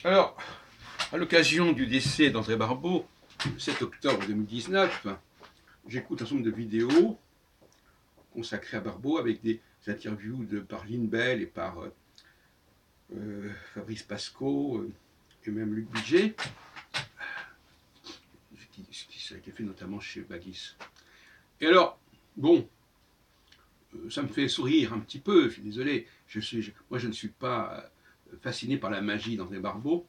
Alors, à l'occasion du décès d'André Barbeau, le 7 octobre 2019, j'écoute un certain nombre de vidéos consacrées à Barbeau avec des interviews par Lynn Bell et par Fabrice Pasco et même Luc Budget, ça a été fait notamment chez Bagis. Et alors, bon, ça me fait sourire un petit peu, je suis désolé, moi je ne suis pas fasciné par la magie d'André Barbeau,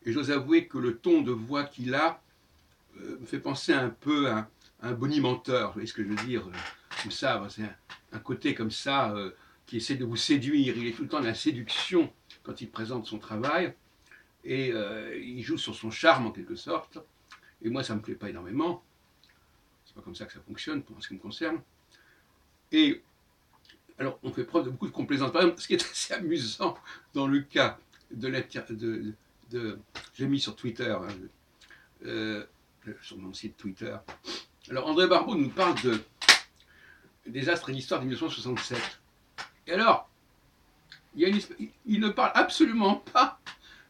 et j'ose avouer que le ton de voix qu'il a me fait penser un peu à un bonimenteur, vous voyez ce que je veux dire, comme ça, c'est un côté comme ça qui essaie de vous séduire, il est tout le temps dans la séduction quand il présente son travail, et il joue sur son charme en quelque sorte, et moi ça ne me plaît pas énormément, c'est pas comme ça que ça fonctionne pour ce qui me concerne. Et alors on fait preuve de beaucoup de complaisance. Par exemple, ce qui est assez amusant dans le cas j'ai mis sur Twitter, sur mon site Twitter. Alors André Barbeau nous parle des astres et l'histoire de 1967. Et alors, il ne parle absolument pas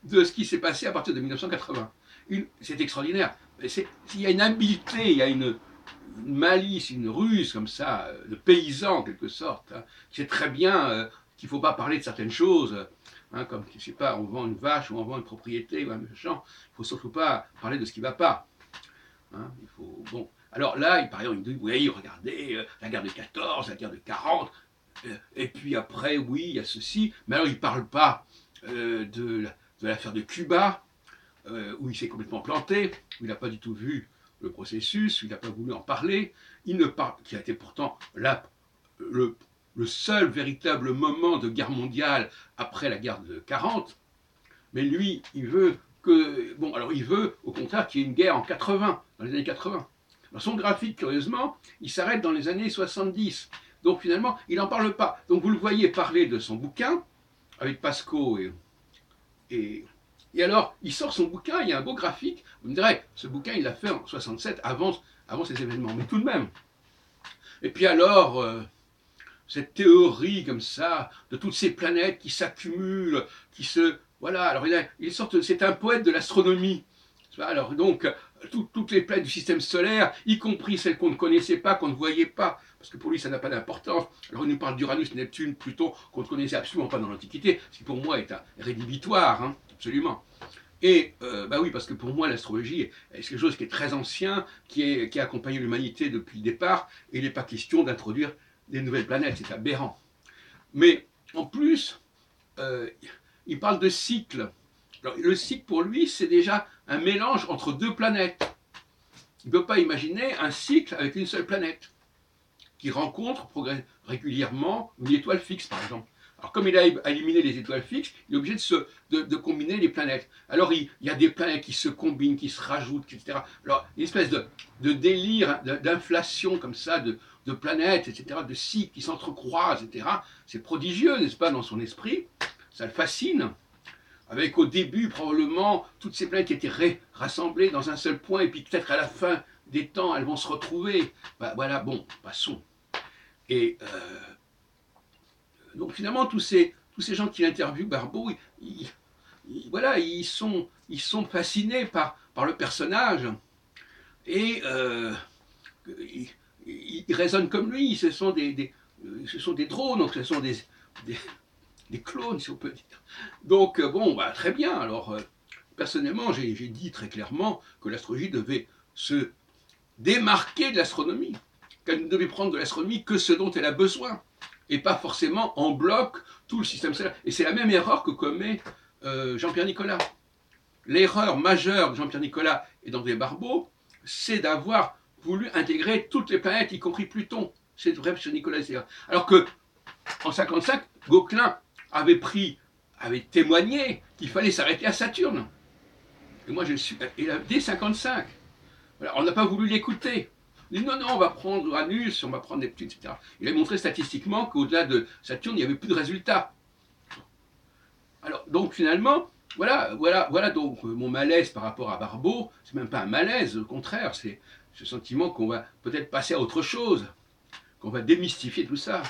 de ce qui s'est passé à partir de 1980. C'est extraordinaire. Il y a une habileté, il y a une malice, une ruse comme ça, de paysan en quelque sorte, hein, qui sait très bien qu'il ne faut pas parler de certaines choses, hein, comme, je ne sais pas, on vend une vache ou on vend une propriété ou un méchant, il ne faut surtout pas parler de ce qui ne va pas. Hein, bon. Alors là, par exemple, il dit, oui, regardez, la guerre de 14, la guerre de 40, et puis après, oui, il y a ceci, mais alors il ne parle pas de l'affaire de Cuba, où il s'est complètement planté, où il n'a pas du tout vu le processus, où il n'a pas voulu en parler, qui a été pourtant là, le seul véritable moment de guerre mondiale après la guerre de 40, mais lui, il veut il veut au contraire qu'il y ait une guerre en 80, dans les années 80. Alors son graphique, curieusement, il s'arrête dans les années 70. Donc finalement, il n'en parle pas. Donc vous le voyez parler de son bouquin, avec Pasco et alors, il sort son bouquin, il y a un beau graphique. Vous me direz, ce bouquin, il l'a fait en 67, avant ces événements. Mais tout de même. Et puis alors, cette théorie comme ça, de toutes ces planètes qui s'accumulent, voilà, alors c'est un poète de l'astronomie. Alors donc, toutes les planètes du système solaire, y compris celles qu'on ne connaissait pas, qu'on ne voyait pas, parce que pour lui ça n'a pas d'importance. Alors il nous parle d'Uranus, Neptune, Pluton, qu'on ne connaissait absolument pas dans l'Antiquité, ce qui pour moi est rédhibitoire, hein, absolument. Et oui, parce que pour moi l'astrologie est quelque chose qui est très ancien, qui a accompagné l'humanité depuis le départ, et il n'est pas question d'introduire des nouvelles planètes, c'est aberrant. Mais en plus, il parle de cycle. Alors, le cycle pour lui, c'est déjà un mélange entre deux planètes. Il ne peut pas imaginer un cycle avec une seule planète qui rencontre régulièrement une étoile fixe, par exemple. Alors, comme il a éliminé les étoiles fixes, il est obligé de combiner les planètes. Alors, il y a des planètes qui se combinent, qui se rajoutent, etc. Alors, une espèce de délire, d'inflation comme ça, de planètes, etc., de cycles qui s'entrecroisent, etc. C'est prodigieux, n'est-ce pas, dans son esprit. Ça le fascine. Avec au début probablement toutes ces planètes qui étaient rassemblées dans un seul point, et puis peut-être à la fin des temps, elles vont se retrouver. Voilà, bon, passons. Et donc finalement, tous ces gens qui l'interviewent, Barbeau, ils sont fascinés par le personnage, et ils raisonnent comme lui, ce sont des drones, donc ce sont des clones, si on peut dire. Donc, très bien. Alors, personnellement, j'ai dit très clairement que l'astrologie devait se démarquer de l'astronomie, qu'elle ne devait prendre de l'astronomie que ce dont elle a besoin, et pas forcément en bloc tout le système solaire. Et c'est la même erreur que commet Jean-Pierre Nicolas. L'erreur majeure de Jean-Pierre Nicolas et d'André Barbeau, c'est d'avoir voulu intégrer toutes les planètes, y compris Pluton. C'est vrai chez Nicolas. Alors que, en 1955, Gauquelin avait témoigné qu'il fallait s'arrêter à Saturne. Et moi, dès 1955. Voilà, on n'a pas voulu l'écouter. Il dit non, on va prendre Uranus, on va prendre Neptune, etc. Il a montré statistiquement qu'au-delà de Saturne, il n'y avait plus de résultats. Alors, donc finalement, voilà donc mon malaise par rapport à Barbeau. C'est même pas un malaise, au contraire, c'est ce sentiment qu'on va peut-être passer à autre chose, qu'on va démystifier tout ça.